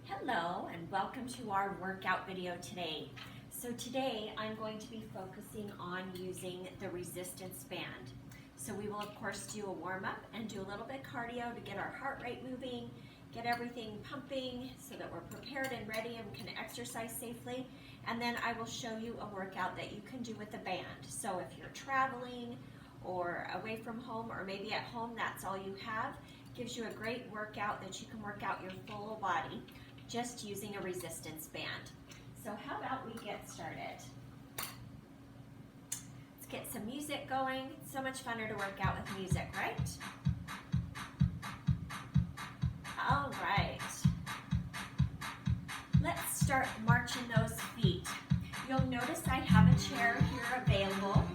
Hello and welcome to our workout video today. So today I'm going to be focusing on using the resistance band. So we will of course do a warm-up and do a little bit cardio to get our heart rate moving, get everything pumping so that we're prepared and ready and can exercise safely. And then I will show you a workout that you can do with the band. So if you're traveling or away from home, or maybe at home that's all you have, gives you a great workout that you can work out your full body just using a resistance band. So how about we get started? Let's get some music going. It's so much funner to work out with music, right? All right. Let's start marching those feet. You'll notice I have a chair here available.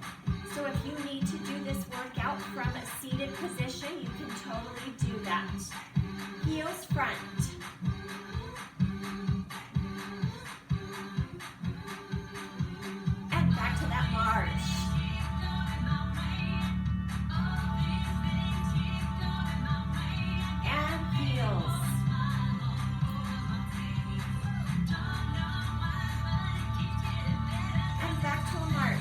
So if you need to do this workout from a seated position, you can totally do that. Heels front. And back to that march. And heels. And back to a march.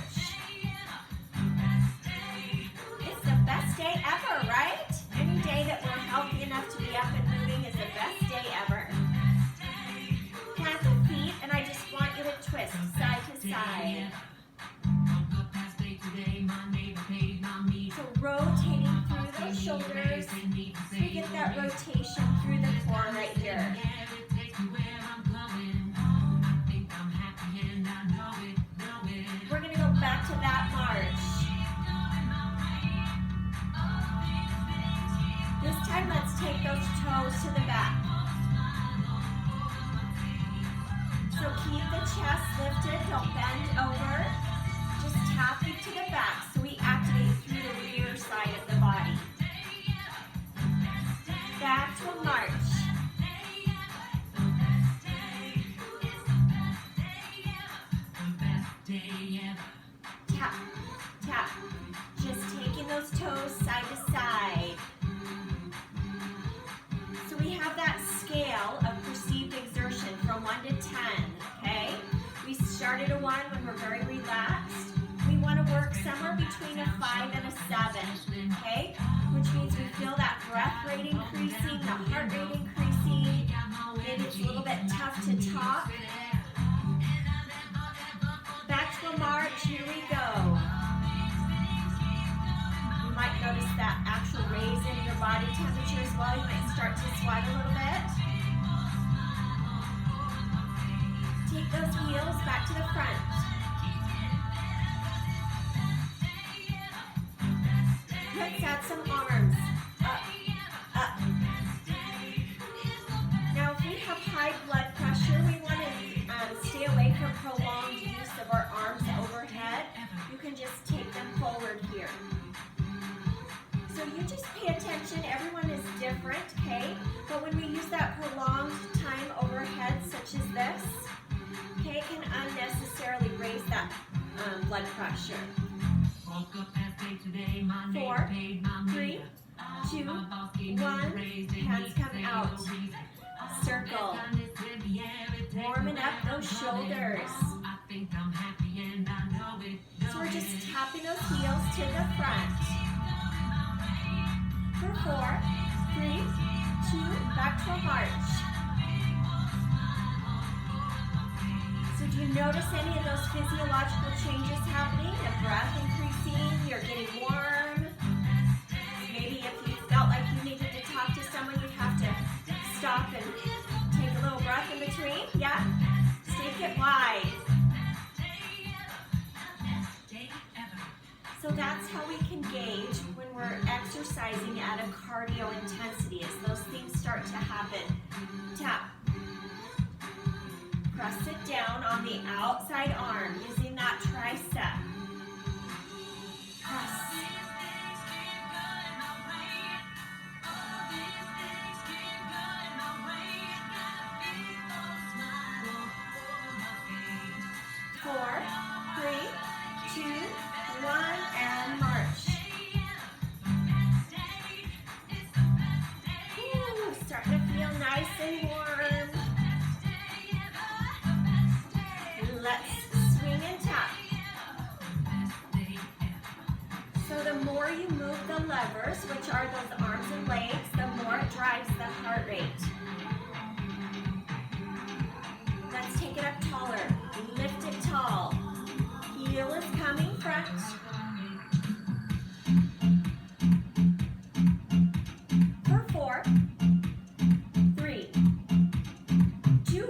Day ever, right? Any day that we're healthy enough to be up and moving is the best day ever. Plant the feet, and I just want you to twist side to side. So rotating through those shoulders, so we get that rotation through the core right here. We're going to go back to that march. This time, let's take those toes to the back. So keep the chest lifted, don't bend over. Just tapping to the back so we activate through the rear side of the body. Back to a march. Tap, tap. Just taking those toes side to side. Scale of perceived exertion from 1 to 10, okay? We started a 1 when we're very relaxed. We want to work somewhere between a 5 and a 7, okay? Which means we feel that breath rate increasing, the heart rate increasing. Maybe it's a little bit tough to talk. Back to a march, here we go. You might notice that actual raise in your body temperature as well. You might start to sweat a little bit. Take those heels back to the front. Let's add some arms. Up, up. Now if we have high blood pressure, we want to stay away from prolonged use of our arms overhead. You can just take them forward here. So you just pay attention, everyone is different, okay? But when we use that prolonged time overhead, such as this, okay, it can unnecessarily raise that blood pressure. 4, 3, 2, 1, hands come out. Circle. Warming up those shoulders. So we're just tapping those heels to the front. For 4, 3, 2, back to a march. So do you notice any of those physiological changes happening? The breath increasing, you're getting warm. Maybe if you felt like you needed to talk to someone, you'd have to stop and take a little breath in between. Yeah? Stake it wide. So that's how we can gauge when we're exercising at a cardio intensity as those things start to happen. Tap. Press it down on the outside arm using that tricep. Press. 4, 3, 2, 1, and march. Ooh, starting to feel nice and warm. of the levers, which are those arms and legs, the more it drives the heart rate. Let's take it up taller. Lift it tall. Heel is coming front. For 4, 3, 2,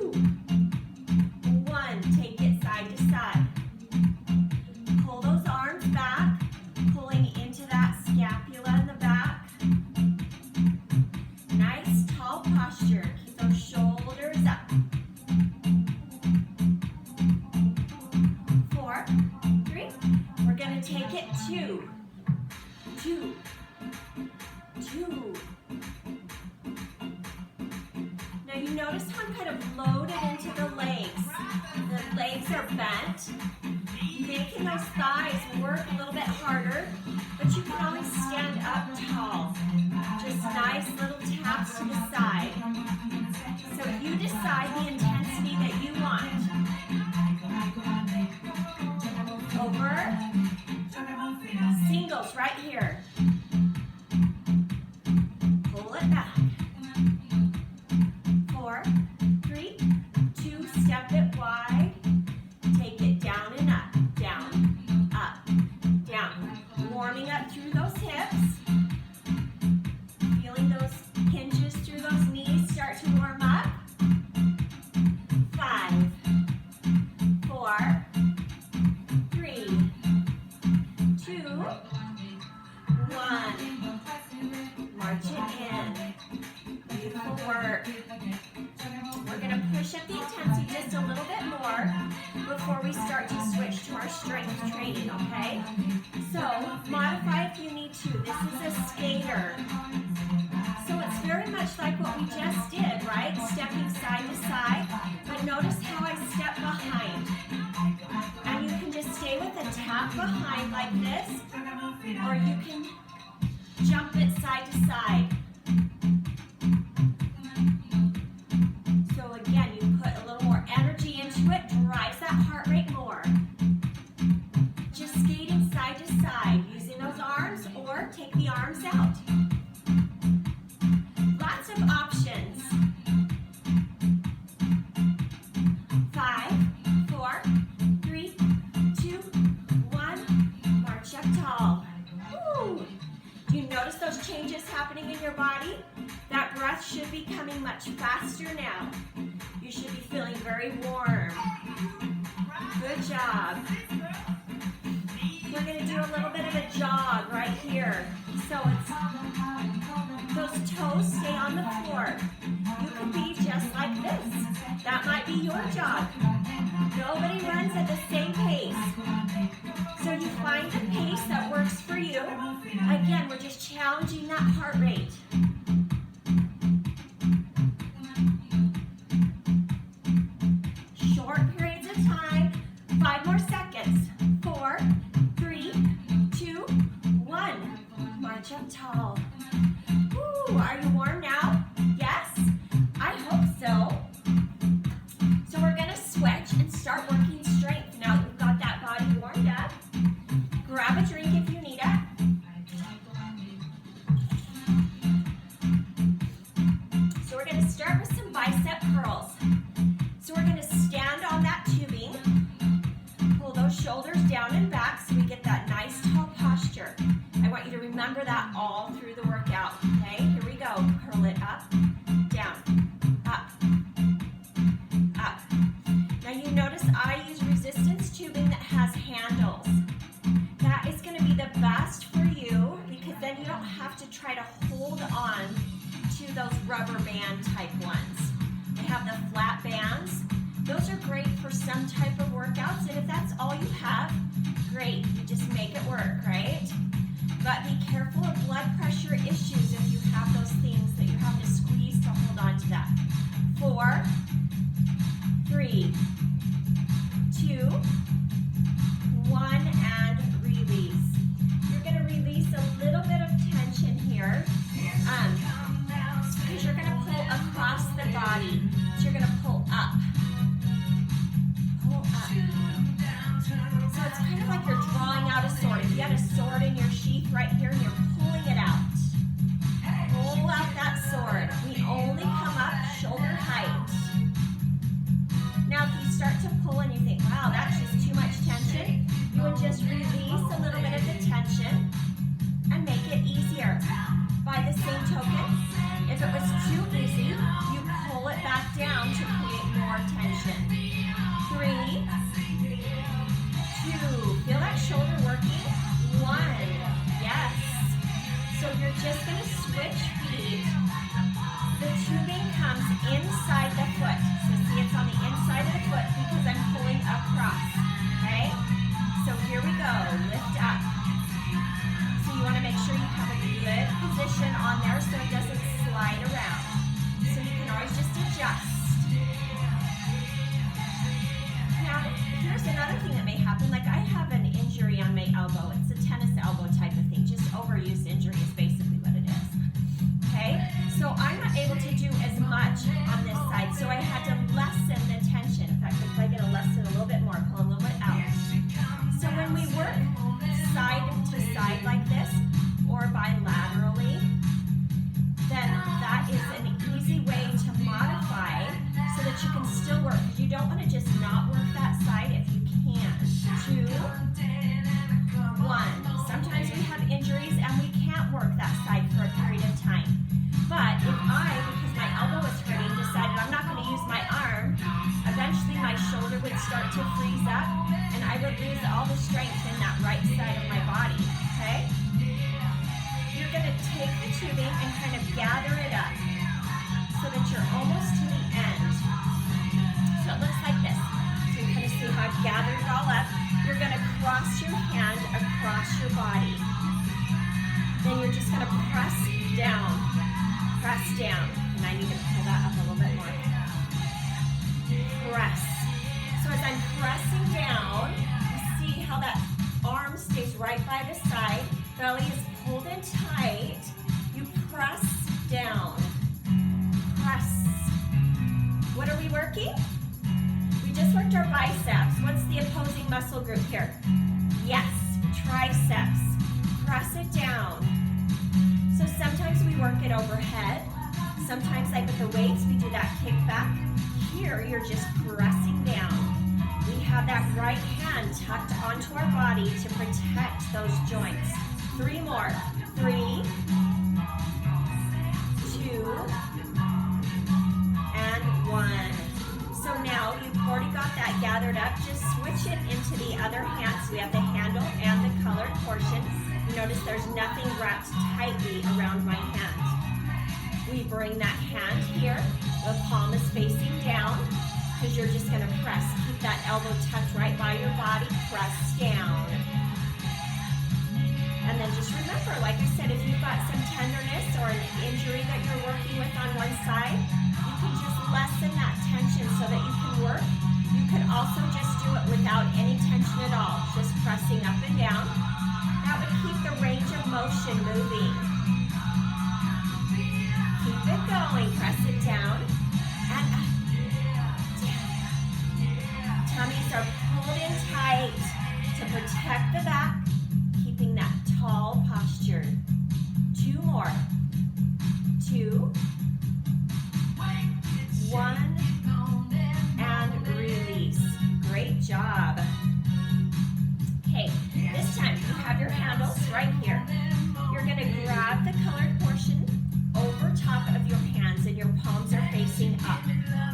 1. Take it side to side. Pull those arms back, pulling into that scapula in the back. Nice tall posture. Keep those shoulders up. 4, 3. We're going to take it 2, 2, 2. Now you notice how I'm kind of loaded into the legs. The legs are bent, making those thighs work a little bit harder, but you can always stand up tall. Just nice little taps to the side. So you decide the intensity that you want. Over. Singles right here. Pull it back. 4, 3, 2, step it wide. Take it down and up, down, up, down. Warming up through those hips. Feeling those hinges through those knees start to warm up. 5, 4, 3, 2, 1. March it in. Beautiful work. We're going to push up the intensity just a little bit more before we start to switch to our strength training, okay? So, modify if you need to. This is a skater. So it's very much like what we just did, right? Stepping side to side. But notice how I step behind. And you can just stay with a tap behind like this, or you can jump it side to side. So again, you put a little more energy into it, drives that heart rate more. Just skating side to side, using those arms, or take the arms out. Lots of options. 5, 4, 3, 2, 1. March up tall. Woo. Do you notice those changes happening in your body? That breath should be coming much faster now. You should be feeling very warm. Good job. We're going to do a little bit of a jog right here. So it's those toes stay on the floor. You can be just like this. That might be your jog. Nobody runs at the same pace. So you find the pace that works for you. Again, we're just challenging that heart rate. Short periods of time. 5 more seconds. 4, 3, 2, 1. March up tall. Woo, are you warm now? Yes? I hope so. So we're going to switch and start working strength now that we've got that body warmed up. Grab a drink if you need it. So we're going to start with some bicep curls. So we're going to stand on that tubing. Pull those shoulders down and back so we get that nice tall posture. I want you to remember that all through the workout. Okay, here we go. Curl it up, down, up, up. Now you notice I use resistance tubing that has handles. That is going to be the best for you because then you don't have to try to hold on to those rubber band type ones. They have the flat bands. Those are great for some type of workouts, and if that's all you have, great. You just make it work, right? But be careful of blood pressure issues if you have those things that you have to squeeze to hold on to that. 4, 3, 2, 1, and release. You're going to release a little bit of tension here because you're going to pull across the body. So you're going to pull up. Pull up. So it's kind of like you're drawing out a sword. If you had a press down. And I need to pull that up a little bit more. Press. So as I'm pressing down, you see how that arm stays right by the side. Belly is pulled in tight. You press down. Press. What are we working? We just worked our biceps. What's the opposing muscle group here? Yes, triceps. Press it down. So sometimes we work it overhead. Sometimes, like with the weights, we do that kick back. Here, you're just pressing down. We have that right hand tucked onto our body to protect those joints. 3 more. 3, 2, and 1. So now you've already got that gathered up. Just switch it into the other hand. So we have the handle and the colored portion. You notice there's nothing wrapped tightly around my hand. We bring that hand here. The palm is facing down because you're just going to press. Keep that elbow tucked right by your body. Press down. And then just remember, like I said, if you've got some tenderness or an injury that you're working with on one side, you can just lessen that tension so that you can work. You could also just do it without any tension at all, just pressing up and down. That would keep the range of motion moving. Keep it going. Press it down and up, down. Tummies are pulled in tight to protect the back, keeping that tall posture. 2 more. 2, 1, and release. Great job. Okay, this time you have your handles right here. You're going to grab the colored portion over top of your hands and your palms are facing up.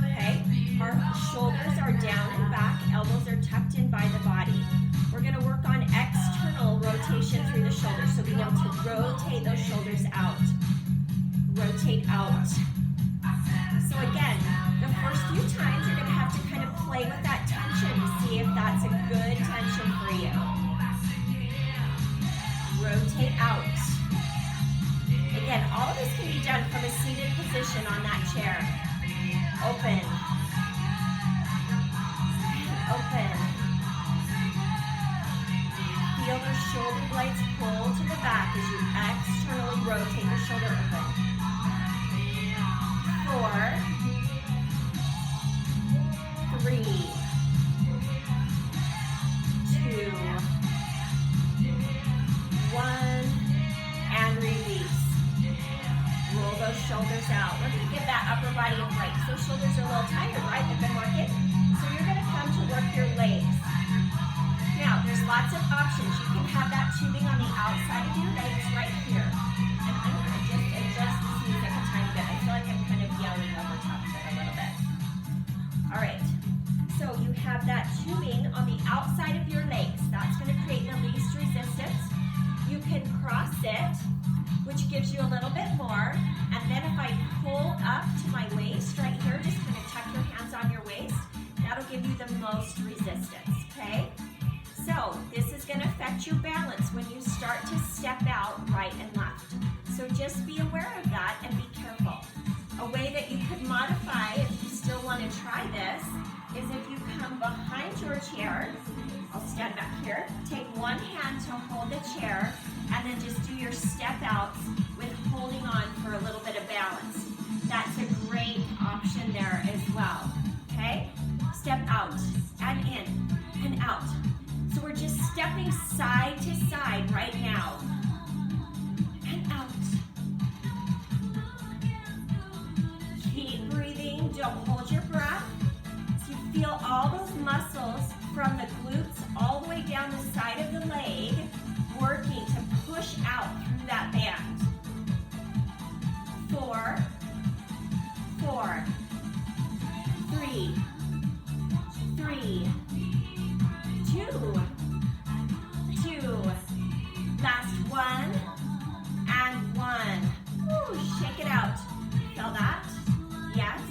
Okay? Our shoulders are down and back, elbows are tucked in by the body. We're going to work on external rotation through the shoulders, so being able to rotate those shoulders out. Rotate out. So again, the first few times you're going to have to kind of play with that tension to see if that's a good tension for you. Rotate out. Again, all of this can be done from a seated position on that chair. Open. Open. Feel the shoulder blades pull to the back as you externally rotate the shoulder open. 4, 3, 2, 1, and release. Roll those shoulders out. We're going to give that upper body a break. Those shoulders are a little tired, right? They've been working. So you're going to come to work your legs. Now, there's lots of options. You can have that tubing on the outside of your legs right here. And I'm going to just adjust this music a tiny bit. I feel like I'm kind of yelling over top of it a little bit. All right. So you have that tubing on the outside of your legs. That's going to create the least resistance. You can cross it, which gives you a little bit more. And then if I pull up to my waist right here, just kind of tuck your hands on your waist, that'll give you the most resistance, okay? So this is going to affect your balance when you start to step out right and left. So just be aware of that and be careful. A way that you could modify if you still want to try this is if you come behind your chair. I'll stand back here. Take one hand to hold the chair and then just do your step outs with holding on for a little bit of balance. That's a great option there as well. Okay? Step out and in and out. So we're just stepping side to side right now. And out. Keep breathing. Don't hold your breath. So you feel all those muscles from the glutes all the way down the side of the leg working to push out through that band. 4, 4, 3, 3, 2, 2, last 1, and 1. Woo, shake it out. Feel that? Yes?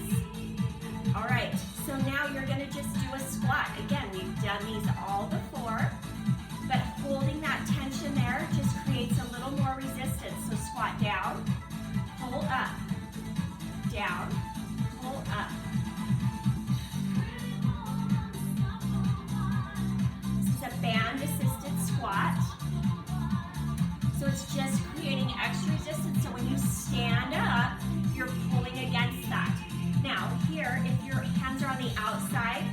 All right, so now you're gonna just do a squat. Again, we've done these all before, but holding that tension there just creates a little more resistance. So squat down, pull up, down, pull up. This is a band-assisted squat. So it's just creating extra resistance, so when you stand up, you're pulling against that. Now here, if your hands are on the outside,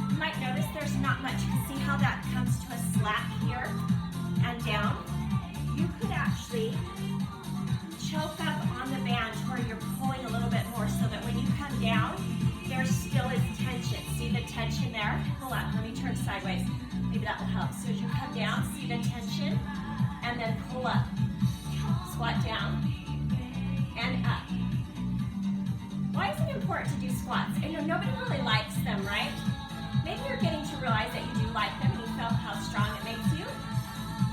you might notice there's not much. See how that comes to a slap here and down? You could actually choke up on the band to where you're pulling a little bit more so that when you come down, there still is tension. See the tension there? Pull up. Let me turn sideways. Maybe that will help. So as you come down, see the tension, and then pull up. Squat down and up. Why is it important to do squats? I know nobody really likes them, right? Maybe you're getting to realize that you do like them and you feel how strong it makes you.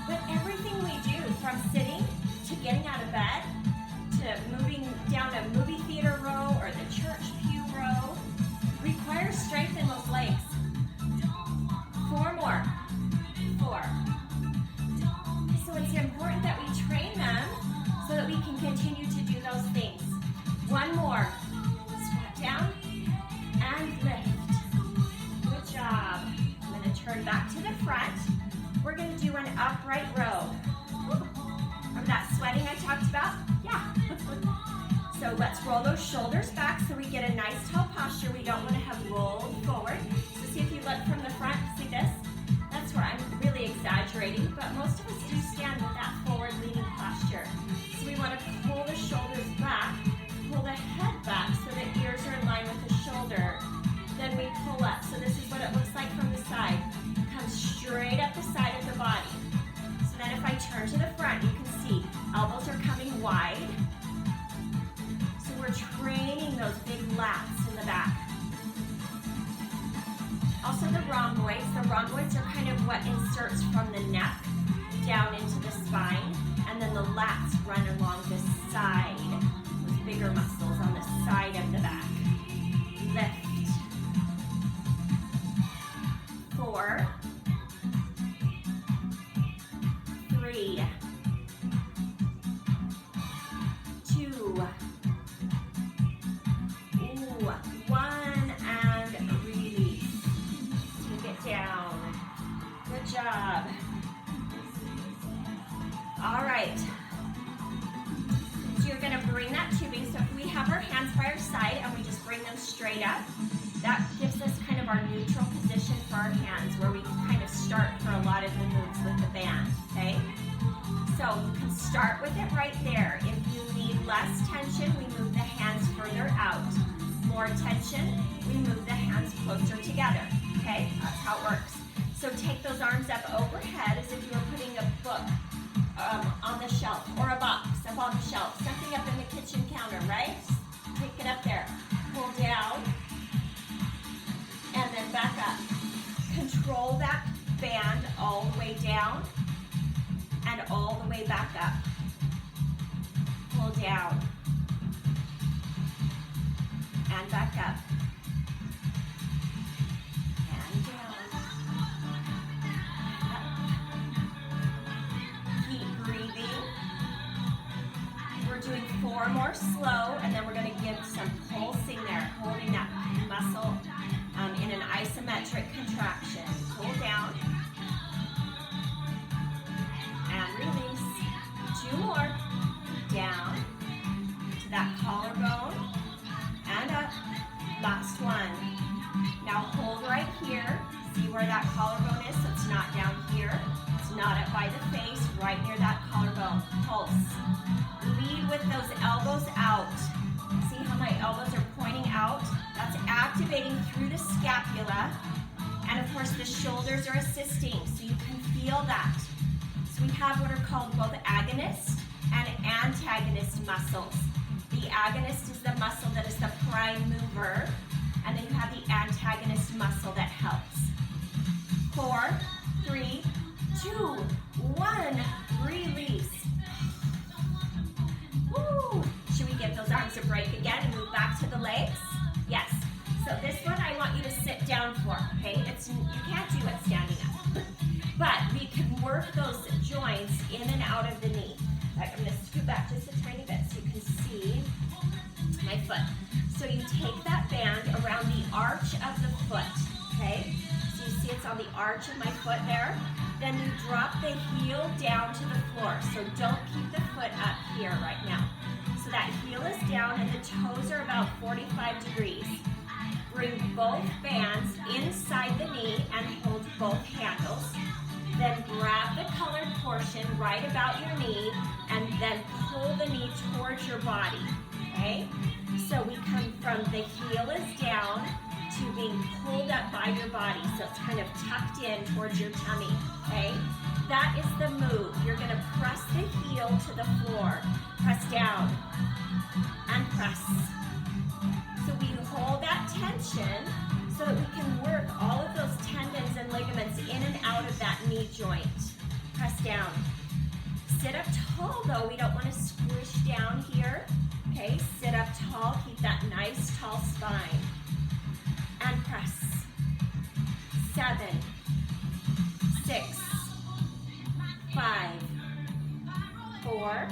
But everything we do, from sitting to getting out of bed, to moving down a movie theater row or the church pew row, requires strength in those legs. 4 more. 4. So it's important that we train them so that we can continue to do those things. 1 more. Squat down and lift. Good job. I'm going to turn back to the front. We're going to do an upright row. Remember that sweating I talked about? Yeah. So let's roll those shoulders back so we get a nice tall posture. We don't want to have rolled forward. So see if you look from the front, see this? That's where I'm really exaggerating, but most of us do stand with that forward leaning posture. So we want to pull the shoulders back, pull the head back so the ears are in line with the shoulder. Then we pull up. So this is what it looks like from the side. Come straight up the side of the body. So then if I turn to the front, you can see elbows are coming wide. So we're training those big lats in the back. Also the rhomboids. The rhomboids are kind of what inserts from the neck down into the spine, and then the lats run along the side with bigger muscles on the side of the back. Lift. 4, 3, 2, 1, and release. Take it down. Good job. All right. So you're going to bring that tubing. So if we have our hands by our side and we just bring them straight up, that gives us kind of our neutral position for our hands where we kind of start for a lot of the moves with the band, okay? So you can start with it right there. If you need less tension, we move the hands further out. More tension, we move the hands closer together, okay? That's how it works. So take those arms up overhead as if you were putting a book on the shelf, or a box up on the shelf, something up in the kitchen counter, right? Take it up there. Pull down, and then back up. Control that band all the way down and all the way back up. Pull down and back up and down. Keep breathing. We're doing 4 more slow, and then we're going to give some pulsing there, holding that muscle in an isometric contraction. Pull down and release. 2 more. Down to that collarbone and up. Last one. Now hold right here. See where that collarbone is? So it's not down here. It's not up by the face, right near that collarbone. Pulse. Lead with those elbows out. See how my elbows are pointing out? That's activating through the scapula. And of course the shoulders are assisting, so you can feel that. So we have what are called both agonist and antagonist muscles. The agonist is the muscle that is the prime mover, and then you have the antagonist muscle that helps. 4, 3, 2, 1, release. Woo! Should we give those arms a break again and move back to the legs? Yes. So this one I want you to sit down for, okay? You can't do it standing up. But we can work those joints in and out of the knee. I'm going to scoot back just a tiny bit so you can see my foot. So you take that band around the arch of the foot, okay? So you see it's on the arch of my foot there. Then you drop the heel down to the floor. So don't keep the foot up here right now. So that heel is down and the toes are about 45 degrees. Bring both bands inside the knee and hold both handles. Then grab the colored portion right about your knee and then pull the knee towards your body, okay? So we come from the heel is down to being pulled up by your body. So it's kind of tucked in towards your tummy, okay? That is the move. You're gonna press the heel to the floor. Press down and press. So we hold that tension so that we can work all of those tendons and ligaments in and out of that knee joint. Press down. Sit up tall though. We don't want to squish down here. Okay, sit up tall. Keep that nice tall spine. And press. 7, 6, 5, 4,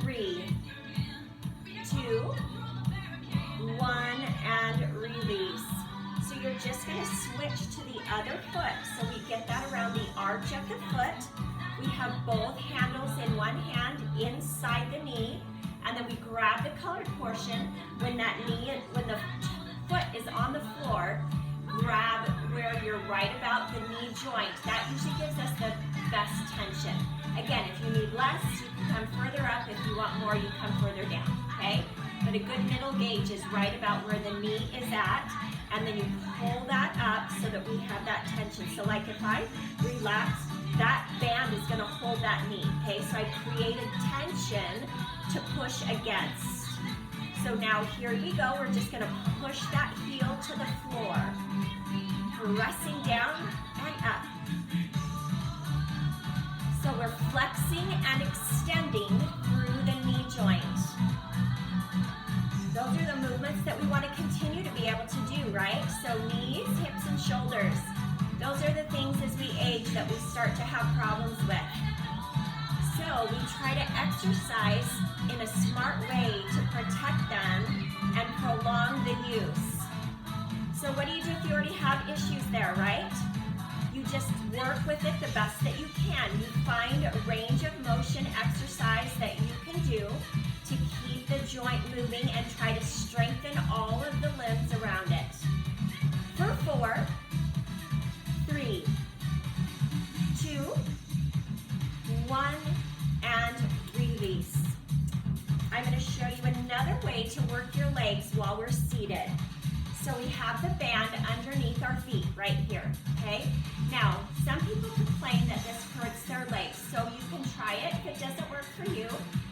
3, 2, 1, and release. So you're just going to switch to the other foot. So we get that around the arch of the foot. We have both handles in one hand inside the knee, and then we grab the colored portion. When the foot is on the floor, grab where you're right about the knee joint. That usually gives us the best tension. Again, if you need less, you can come further up. If you want more, you come further down, okay? But a good middle gauge is right about where the knee is at, and then you pull that up so that we have that tension. So like if I relax, that band is gonna hold that knee, okay? So I created tension to push against. So now here we go, we're just gonna push that heel to the floor, pressing down and up. So we're flexing and extending through the knee joint. Those are the movements that we want to continue to be able to do, right? So knees, hips, and shoulders. Those are the things as we age that we start to have problems with. So we try to exercise in a smart way to protect them and prolong the use. So what do you do if you already have issues there, right? You just work with it the best that you can. You find a range of motion exercise that you can do to keep the joint moving and try to strengthen all of the limbs around it. For 4, 3, 2, 1, and release. I'm going to show you another way to work your legs while we're seated. So we have the band underneath our feet right here, okay? Now, some people complain that this hurts their legs, so you can try it. If it doesn't work for you,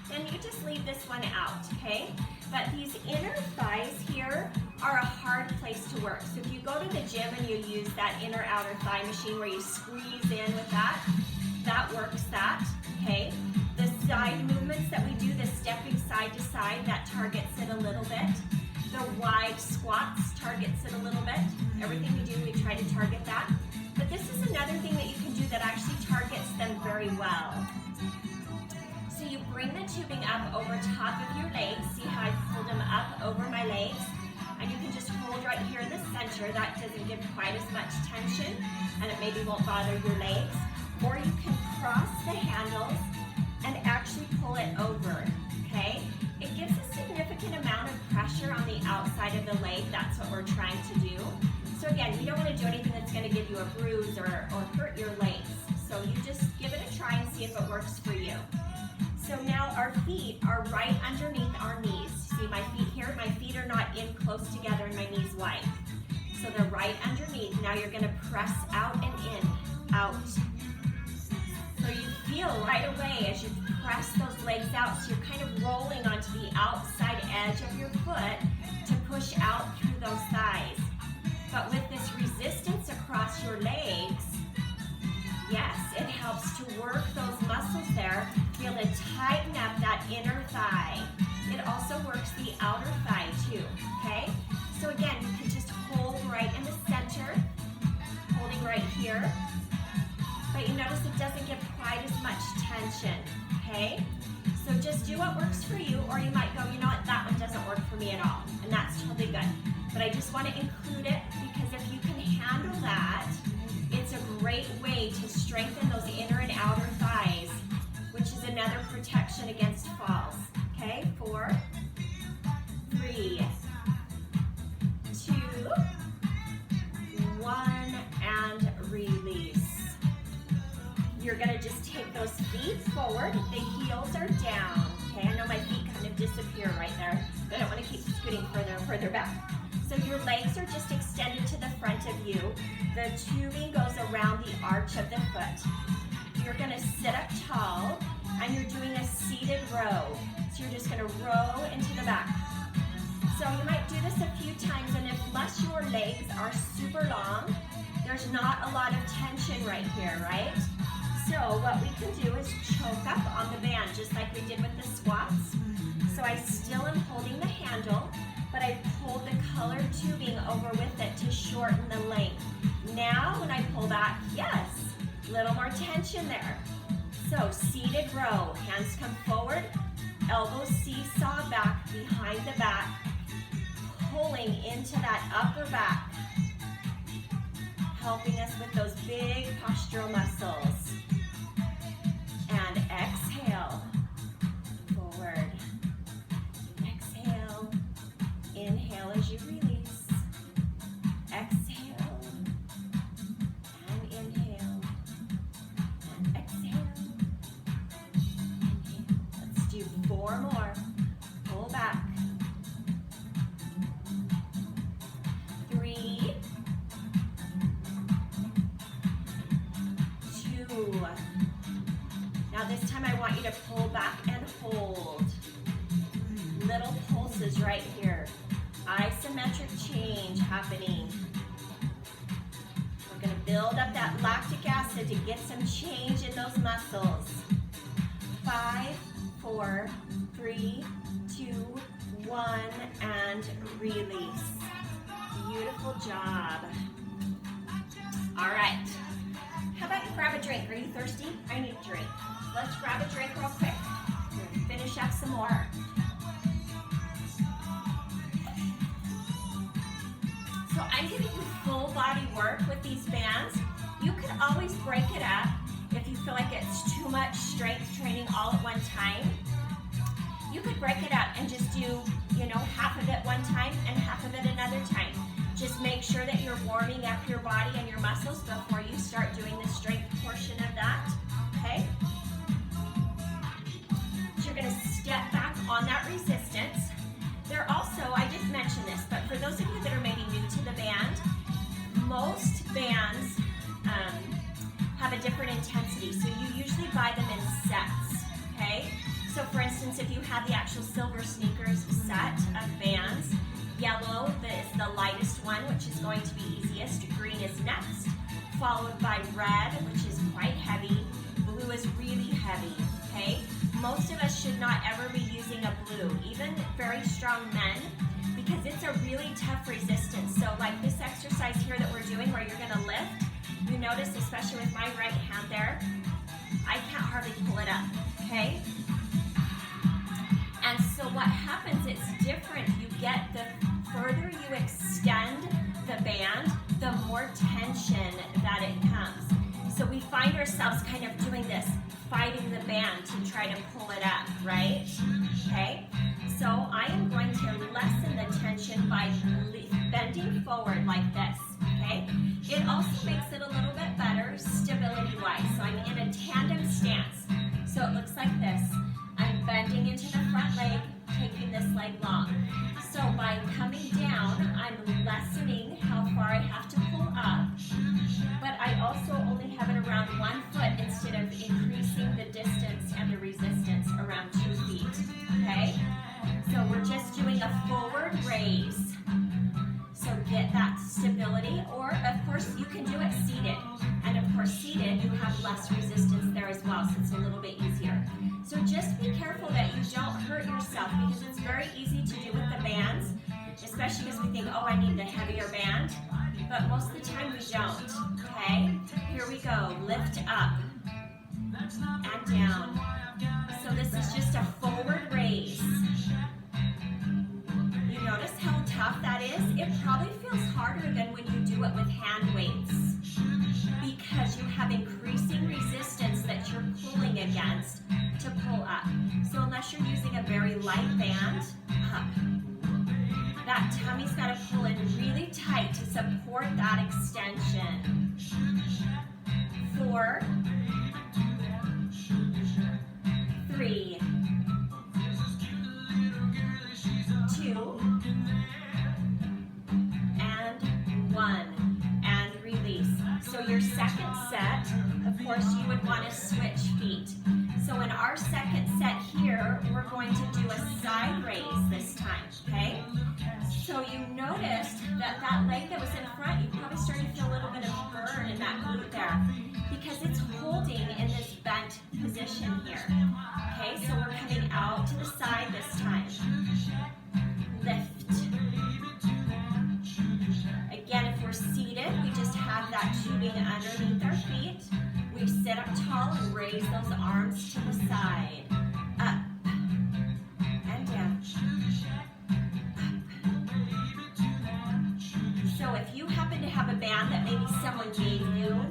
then you just leave this one out, okay? But these inner thighs here are a hard place to work. So if you go to the gym and you use that inner outer thigh machine where you squeeze in with that, that works that, okay? The side movements that we do, the stepping side to side, that targets it a little bit. The wide squats targets it a little bit. Everything we do, we try to target that. But this is another thing that you can do that actually targets them very well. So you bring the tubing up over top of your legs. See how I pulled them up over my legs? And you can just hold right here in the center. That doesn't give quite as much tension, and it maybe won't bother your legs. Or you can cross the handles and actually pull it over, okay? It gives a significant amount of pressure on the outside of the leg. That's what we're trying to do. So again, you don't want to do anything that's going to give you a bruise or hurt your legs. So you just give it a try and see if it works for you. So now our feet are right underneath our knees. See my feet here? My feet are not in close together and my knees wide. So they're right underneath. Now you're going to press out and in, out. So you feel right away as you press those legs out, so you're kind of rolling onto the outside edge of your foot to push out through those thighs. But with this resistance across your legs, yes, it helps to work those muscles there, to be able to tighten up that inner thigh. It also works the outer thigh too, okay? So again, you can just hold right in the center, holding right here. But you notice it doesn't give quite as much tension, okay? So just do what works for you, or you might go, you know what, that one doesn't work for me at all. but I just want to include it because if you can handle that, it's a great way to strengthen those inner and outer thighs, which is another protection against falls. Okay, 4, 3, 2, 1, and release. You're gonna just take those feet forward, the heels are down. Okay, I know my feet kind of disappear right there, but I don't want to keep scooting further and further back. So your legs are just extended to the front of you. The tubing goes around the arch of the foot. You're gonna sit up tall, and you're doing a seated row. So you're just gonna row into the back. So you might do this a few times, and unless your legs are super long, there's not a lot of tension right here, right? So what we can do is choke up on the band, just like we did with the squats. So I still am holding the handle, but I pulled the colored tubing over with it to shorten the length. Now when I pull back, yes, a little more tension there. So seated row, hands come forward, elbows seesaw back behind the back, pulling into that upper back, helping us with those big postural muscles. And exhale, forward. Exhale, inhale as you release. Exhale, and inhale, and exhale, inhale. Let's do 4 more. Pull back. 3, 2. Now this time I want you to pull back and hold. Little pulses right here. Isometric change happening. We're going to build up that lactic acid to get some change in those muscles. 5, 4, 3, 2, 1, and release. Beautiful job. All right. How about you grab a drink? Are you thirsty? I need a drink. Let's grab a drink real quick. We're gonna finish up some more. So I'm giving you full body work with these bands. You could always break it up if you feel like it's too much strength training all at one time. You could break it up and just do, half of it one time and half of it another time. Just make sure that you're warming up your body and your muscles before you start doing the strength portion of that, okay? So you're gonna step back on that resistance. There also, I just mentioned this, but for those of you that are maybe new to the band, most bands have a different intensity, so you usually buy them in sets, okay? So for instance, if you have the actual silver sneakers set of bands, yellow is the lightest one, which is going to be easiest. Green is next, followed by red, which is quite heavy. Blue is really heavy, okay? Most of us should not ever be using a blue, even very strong men, because it's a really tough resistance. So like this exercise here that we're doing where you're gonna lift, you notice, especially with my right hand there, I can't hardly pull it up, okay? And so what happens, it's different. You get the further you extend the band, the more tension that it comes. So we find ourselves kind of doing this, fighting the band to try to pull it up, right? Okay? So I am going to lessen the tension by bending forward like this, okay? It also makes it a little bit better stability-wise. So I'm in a tandem stance. So it looks like this. I'm bending into the front leg, taking this leg long. So by coming down, I'm lessening how far I have to pull up, but I also only have it around 1 foot instead of increasing the distance and the resistance around 2 feet, okay? So we're just doing a forward raise. So get that stability, or of course you can do it seated. And of course seated, you have less resistance there as well, so it's a little bit easier. So just be careful that you don't hurt yourself, because it's very easy to do with the bands, especially because we think, oh, I need the heavier band, but most of the time we don't, okay? Here we go, lift up and down. So this is just a forward raise. You notice how tough that is, it probably feels harder than when you do it with hand weights because you have increasing resistance that you're pulling against to pull up. So unless you're using a very light band, up. That tummy's got to pull in really tight to support that extension. 4, 3, 2, and 1, and release. So your second set, of course, you would want to switch feet. So in our second set here, we're going to do a side raise this time, okay? So you noticed that that leg that was in front, you probably started to feel a little bit of burn in that glute there because it's holding in this bent position here. Okay, so we're coming out to the side this time. Lift. Again, if we're seated, we just have that tubing underneath our feet. We sit up tall and raise those arms to the side. Up and down. So if you happen to have a band that maybe someone gave you,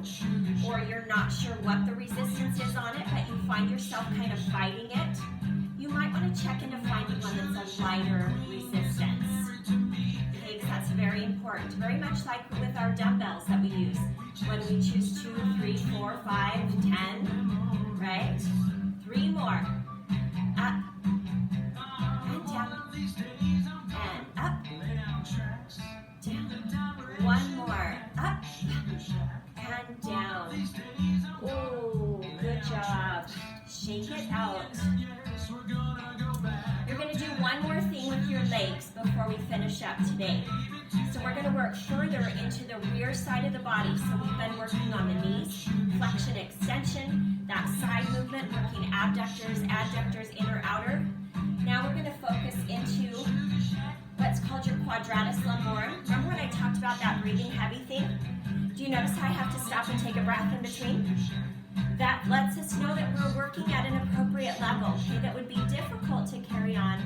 or you're not sure what the resistance is on it, but you find yourself kind of fighting it, you might want to check into finding one that's a lighter resistance. Okay, because that's very important. Very much like with our dumbbells that we use. When we choose 2, 3, 4, 5, 10, right? 3 more. Up and down. And up. Down. 1 more. Up and down. Oh, good job. Shake it out. You're going to do one more thing with your legs before we finish up today. So we're going to work further into the rear side of the body. So we've been working on the knees, flexion, extension, that side movement, working abductors, adductors, inner, outer. Now we're going to focus into what's called your quadratus lumborum. Remember when I talked about that breathing heavy thing? Do you notice how I have to stop and take a breath in between? That lets us know that we're working at an appropriate level. Okay, that would be difficult to carry on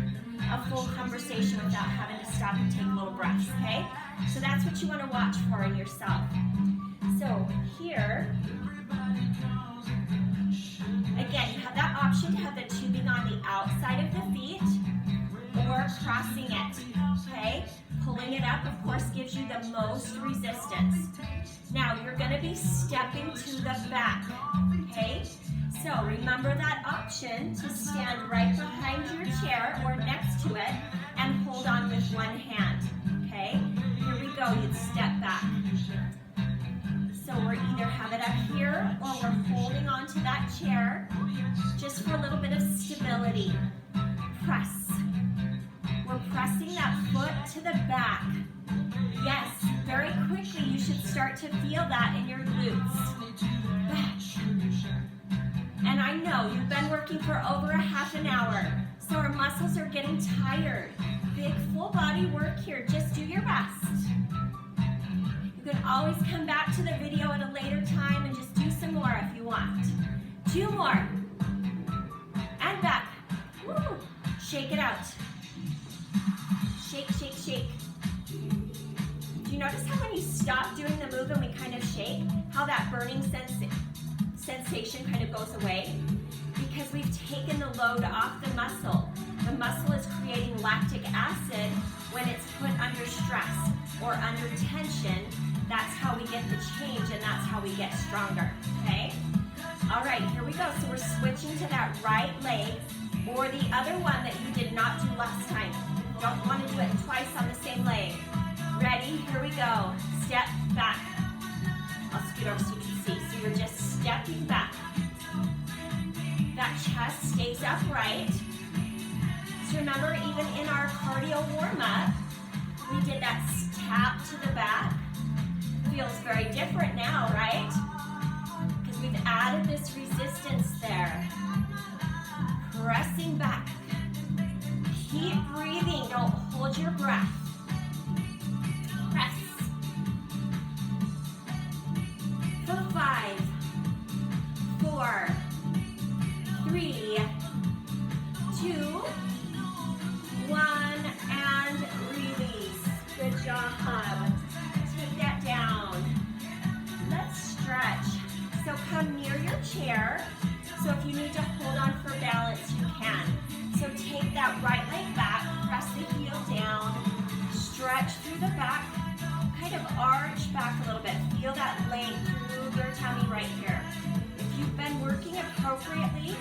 a full conversation without having to stop and take little breaths, okay? So that's what you want to watch for in yourself. So here, again, you have that option to have the tubing on the outside of the feet or crossing it, okay? Pulling it up, of course, gives you the most resistance. Now, you're going to be stepping to the back, okay? So remember that option to stand right behind your chair or next to it and hold on with one hand, okay? Here we go, you'd step back. So we're either have it up here or we're holding on to that chair just for a little bit of stability. Press. We're pressing that foot to the back. Yes, very quickly you should start to feel that in your glutes. Back. And I know you've been working for over a half an hour, so our muscles are getting tired. Big full body work here, just do your best. You can always come back to the video at a later time and just do some more if you want. 2 more. And back. Woo. Shake it out. Shake, shake, shake. Do you notice how when you stop doing the move and we kind of shake, how that burning sensation kind of goes away? Because we've taken the load off the muscle. The muscle is creating lactic acid when it's put under stress or under tension. That's how we get the change and that's how we get stronger, okay? All right, here we go. So we're switching to that right leg or the other one that you did not do last time. Don't want to do it twice on the same leg. Ready? Here we go. Step back. I'll scoot over so you can see. So you're just stepping back. That chest stays upright. So remember, even in our cardio warm-up, we did that tap to the back. Feels very different now, right? Because we've added this resistance there. Pressing back. Keep breathing. Don't hold your breath. Press. For 5, 4, 3, 2, 1, and release. Good job. through the back, kind of arch back a little bit. Feel that length through your tummy right here. If you've been working appropriately,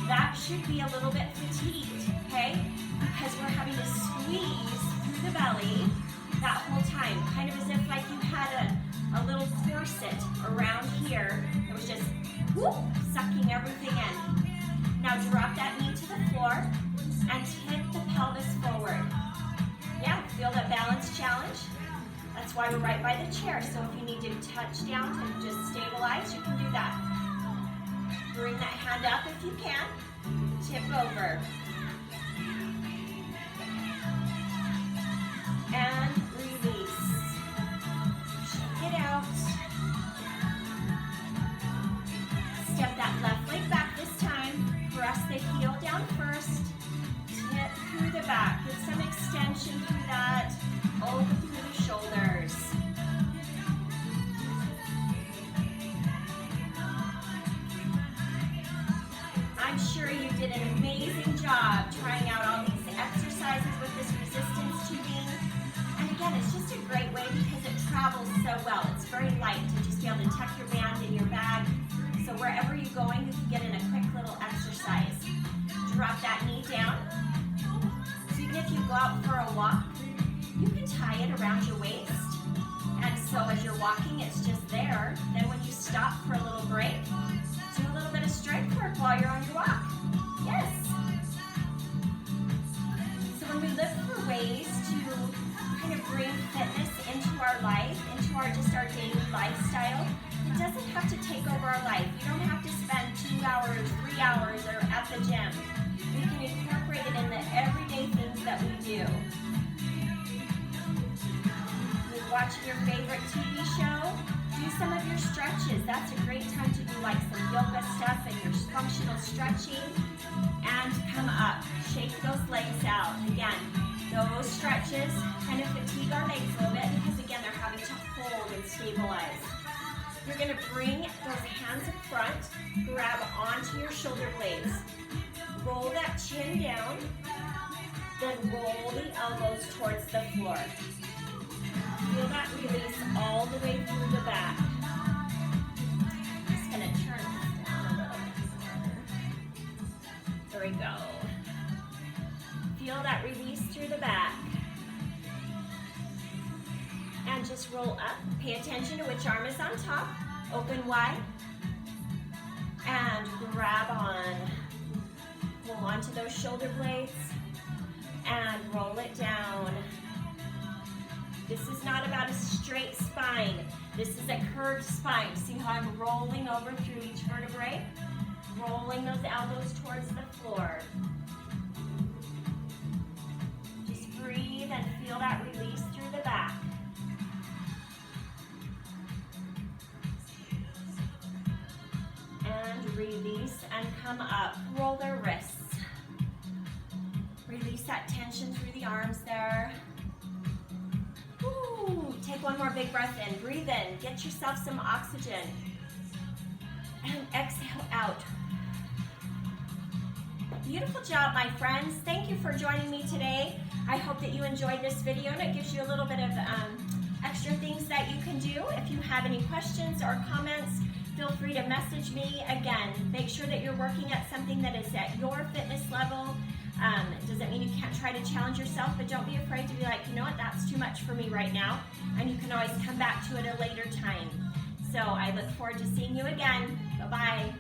that should be a little bit fatigued, okay? Because we're having to squeeze through the belly that whole time, kind of as if like you had a little corset around here that was just whoop, sucking everything in. Now drop that knee to the floor and tip the pelvis forward. Yeah, feel that balance challenge? That's why we're right by the chair, so if you need to touch down to just stabilize, you can do that. Bring that hand up if you can. Tip over. And release. Shake it out. Step that left leg back this time. Press the heel down first. Tip through the back. Get some extension through that. Open through the shoulders. I'm sure you did an amazing job trying out all these exercises with this resistance tubing. And again, it's just a great way because it travels so well. It's very light to just be able to tuck your band in your bag. So wherever you're going, you can get in a quick little exercise. Drop that knee down. So even if you go out for a walk, you can tie it around your waist. And so as you're walking, it's just there. Then when you stop for a little break, do a little bit of strength work while you're on your walk. Yes. So when we look for ways to kind of bring fitness into our life, into our daily lifestyle, it doesn't have to take over our life. You don't have to spend 2 hours, 3 hours or at the gym. We can incorporate it in the everyday things that we do. You're watching your favorite TV show, do some of your stretches. That's a great time to do like some yoga stuff and your functional stretching. And come up, shake those legs out. Again, those stretches kind of fatigue our legs a little bit because again, they're having to hold and stabilize. You're gonna bring those hands up front, grab onto your shoulder blades. Roll that chin down, then roll the elbows towards the floor. Feel that release all the way through the back. Just gonna turn this down a little bit more. There we go. Feel that release through the back. And just roll up. Pay attention to which arm is on top. Open wide. And grab on. Hold on to those shoulder blades. And roll it down. This is not about a straight spine. This is a curved spine. See how I'm rolling over through each vertebrae? Rolling those elbows towards the floor. Just breathe and feel that release through the back. And release and come up. Roll their wrists. Release that tension through the arms there. Ooh, take one more big breath in. Breathe in. Get yourself some oxygen. And exhale out. Beautiful job, my friends. Thank you for joining me today. I hope that you enjoyed this video and it gives you a little bit of extra things that you can do. If you have any questions or comments, feel free to message me. Again, make sure that you're working at something that is at your fitness level. It doesn't mean you can't try to challenge yourself, but don't be afraid to be like, you know what, that's too much for me right now. And you can always come back to it at a later time. So I look forward to seeing you again. Bye-bye.